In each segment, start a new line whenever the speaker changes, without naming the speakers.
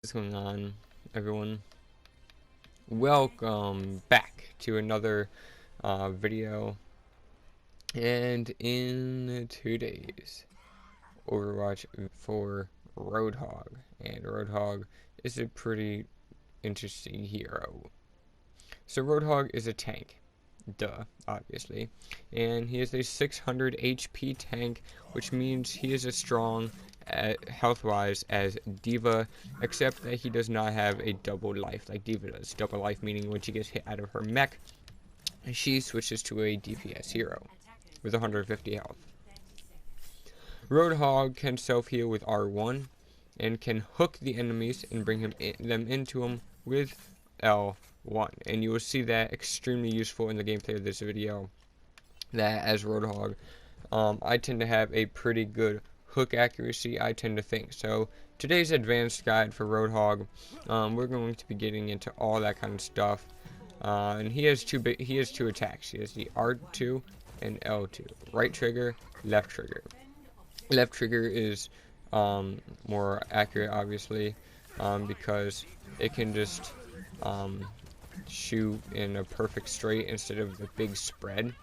What's going on, everyone? Welcome back to another video, and in today's Overwatch for Roadhog, and Roadhog is a pretty interesting hero. So Roadhog is a tank, duh, obviously, and he is a 600 HP tank, which means he is as strong health-wise as D.Va, except that he does not have a double life like D.Va does. Double life meaning when she gets hit out of her mech, she switches to a DPS hero with 150 health. Roadhog can self-heal with R1 and can hook the enemies and bring them into him with L1, and you will see that extremely useful in the gameplay of this video. That as Roadhog, I tend to have a pretty good hook accuracy, I tend to think. So today's advanced guide for Roadhog, we're going to be getting into all that kind of stuff. And he has two attacks. He has the R2 and L2. Right trigger, left trigger. Left trigger is more accurate, obviously, because it can just shoot in a perfect straight instead of the big spread.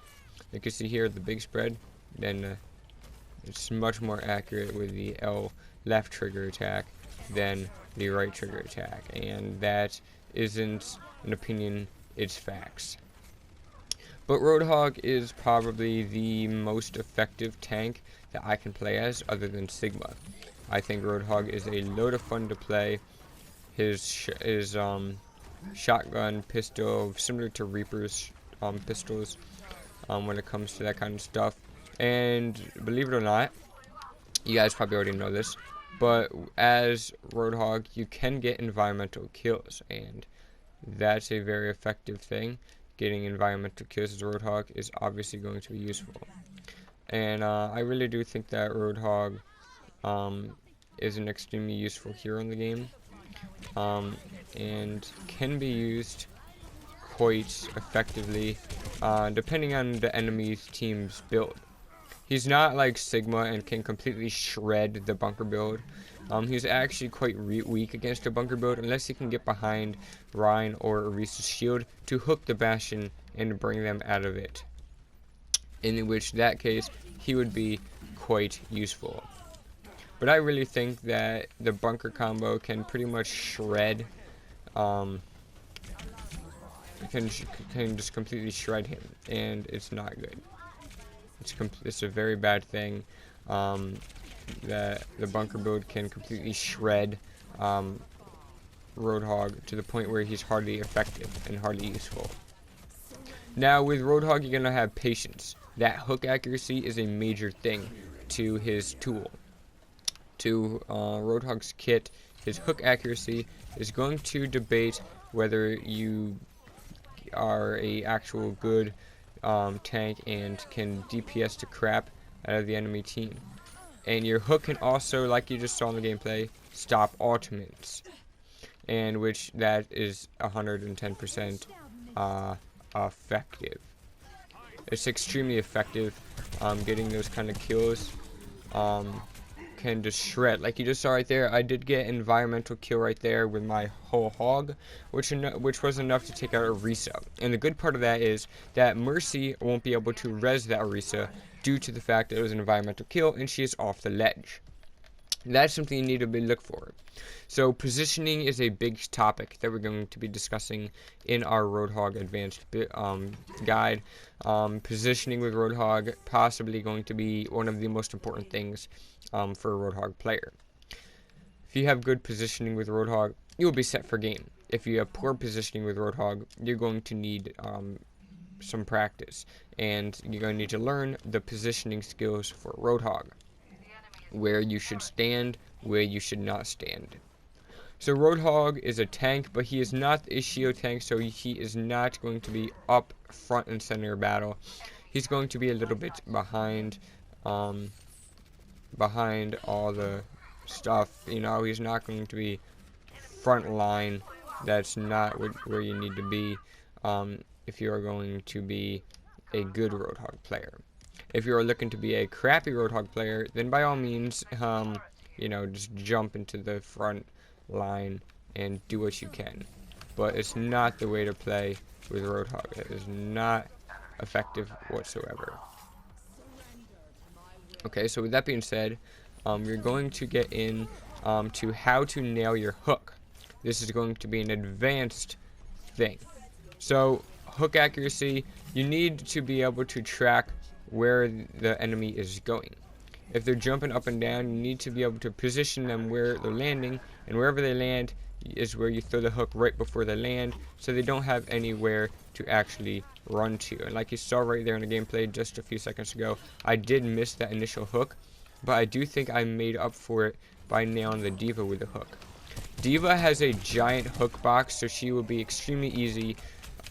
You can see here the big spread. Then it's much more accurate with the left trigger attack than the right trigger attack, and that isn't an opinion, it's facts. But Roadhog is probably the most effective tank that I can play as, other than Sigma. I think Roadhog is a load of fun to play. His shotgun pistol, similar to Reaper's pistols, when it comes to that kind of stuff. And believe it or not, you guys probably already know this, but as Roadhog, you can get environmental kills, and that's a very effective thing. Getting environmental kills as Roadhog is obviously going to be useful. And I really do think that Roadhog is an extremely useful hero in the game, and can be used quite effectively depending on the enemy's team's build. He's not like Sigma and can completely shred the bunker build. He's actually quite weak against a bunker build unless he can get behind Ryan or Orisa's shield to hook the Bastion and bring them out of it. In which that case, he would be quite useful. But I really think that the bunker combo can pretty much shred, can just completely shred him, and it's not good. It's a very bad thing that the bunker build can completely shred Roadhog to the point where he's hardly effective and hardly useful. Now with Roadhog, you're going to have patience. That hook accuracy is a major thing to his tool. To Roadhog's kit, his hook accuracy is going to debate whether you are a actual good tank and can DPS to crap out of the enemy team. And your hook can also, like you just saw in the gameplay, stop ultimates, and which that is 110% effective. It's extremely effective. Getting those kind of kills can just shred. Like you just saw right there, I did get an environmental kill right there with my whole hog, which was enough to take out Orisa. And the good part of that is that Mercy won't be able to res that Orisa due to the fact that it was an environmental kill and she is off the ledge. That's something you need to look for. So positioning is a big topic that we're going to be discussing in our Roadhog advanced guide. Positioning with Roadhog possibly going to be one of the most important things for a Roadhog player. If you have good positioning with Roadhog, you will be set for game. If you have poor positioning with Roadhog, you're going to need some practice, and you're going to need to learn the positioning skills for Roadhog. Where you should stand, where you should not stand. So Roadhog is a tank, but he is not a shield tank, so he is not going to be up front and center of battle. He's going to be a little bit behind all the stuff. You know, he's not going to be front line. That's not where you need to be if you are going to be a good Roadhog player. If you are looking to be a crappy Roadhog player, then by all means, you know, just jump into the front line and do what you can. But it's not the way to play with Roadhog. It is not effective whatsoever. Okay, so with that being said, you're going to get in to how to nail your hook. This is going to be an advanced thing. So, hook accuracy, you need to be able to track where the enemy is going. If they're jumping up and down, you need to be able to position them where they're landing, and wherever they land is where you throw the hook right before they land, so they don't have anywhere to actually run to. And like you saw right there in the gameplay just a few seconds ago, I did miss that initial hook, but I do think I made up for it by nailing the D.Va with the hook. D.Va has a giant hook box, so she will be extremely easy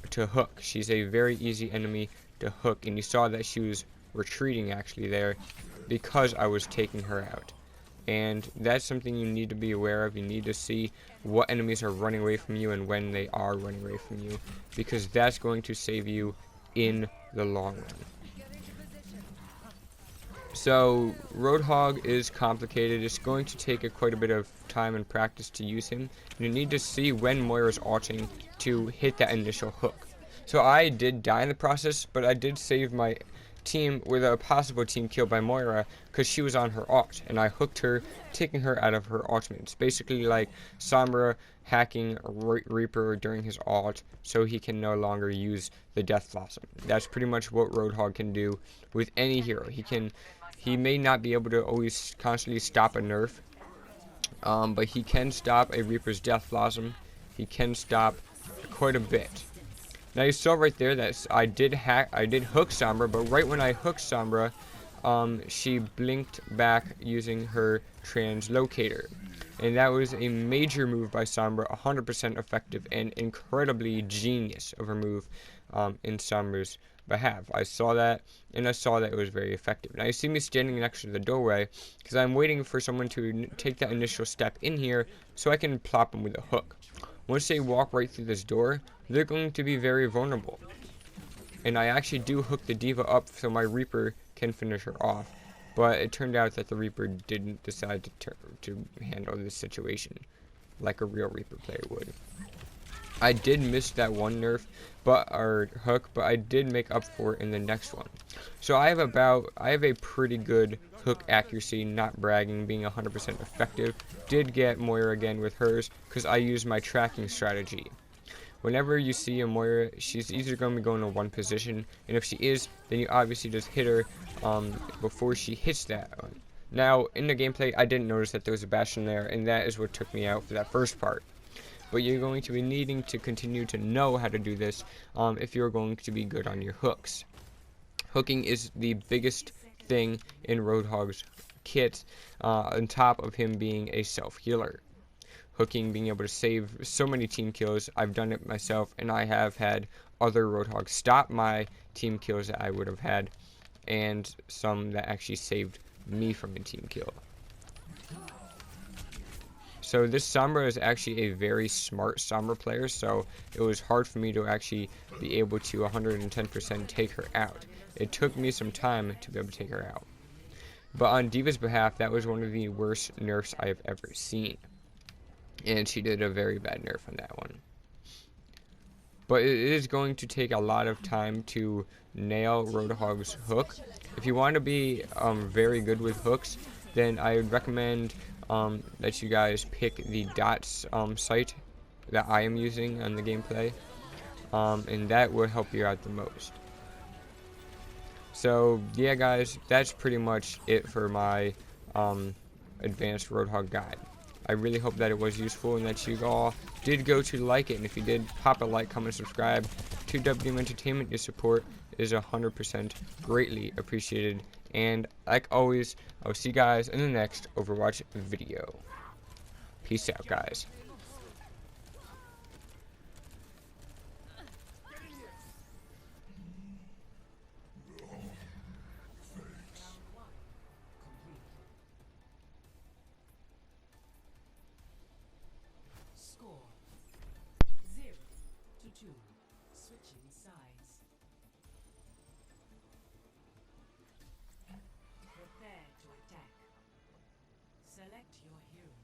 to hook. She's a very easy enemy to hook, and you saw that she was retreating actually there because I was taking her out. And that's something you need to be aware of. You need to see what enemies are running away from you and when they are running away from you, because that's going to save you in the long run. So Roadhog is complicated. It's going to take quite a bit of time and practice to use him. You need to see when Moira's ulting to hit that initial hook. So I did die in the process, but I did save my team with a possible team kill by Moira because she was on her ult, and I hooked her, taking her out of her ultimate. It's basically like Sombra hacking Reaper during his ult so he can no longer use the Death Blossom. That's pretty much what Roadhog can do with any hero. He may not be able to always constantly stop a nerf, but he can stop a Reaper's Death Blossom. He can stop quite a bit. Now you saw right there that I did hook Sombra, but right when I hooked Sombra, she blinked back using her translocator. And that was a major move by Sombra, 100% effective and incredibly genius of a move in Sombra's behalf. I saw that, and I saw that it was very effective. Now you see me standing next to the doorway because I'm waiting for someone to take that initial step in here so I can plop them with a hook. Once they walk right through this door, they're going to be very vulnerable. And I actually do hook the D.Va up so my Reaper can finish her off. But it turned out that the Reaper didn't decide to handle this situation like a real Reaper player would. I did miss that one nerf, or hook, but I did make up for it in the next one. So I have a pretty good hook accuracy, not bragging, being 100% effective. Did get Moira again with hers because I use my tracking strategy. Whenever you see a Moira, she's either going to be going to one position, and if she is, then you obviously just hit her before she hits that one. Now, in the gameplay, I didn't notice that there was a Bastion there, and that is what took me out for that first part. But you're going to be needing to continue to know how to do this if you're going to be good on your hooks. Hooking is the biggest thing in Roadhog's kit, on top of him being a self-healer. Hooking, being able to save so many team kills. I've done it myself, and I have had other Roadhogs stop my team kills that I would have had, and some that actually saved me from a team kill. So this Sombra is actually a very smart Sombra player, so it was hard for me to actually be able to 110% take her out. It took me some time to be able to take her out. But on D.Va's behalf, that was one of the worst nerfs I have ever seen. And she did a very bad nerf on that one. But it is going to take a lot of time to nail Roadhog's hook. If you want to be very good with hooks, then I would recommend that you guys pick the dots site that I am using on the gameplay, and that will help you out the most. So yeah guys, that's pretty much it for my advanced Roadhog guide. I really hope that it was useful and that you all did go to like it, and if you did, pop a like, comment, subscribe to WM Entertainment. Your support is 100% greatly appreciated. And like always, I'll see you guys in the next Overwatch video. Peace out, guys.
Score 0-2. Switching sides. Prepare to attack. Select your hero.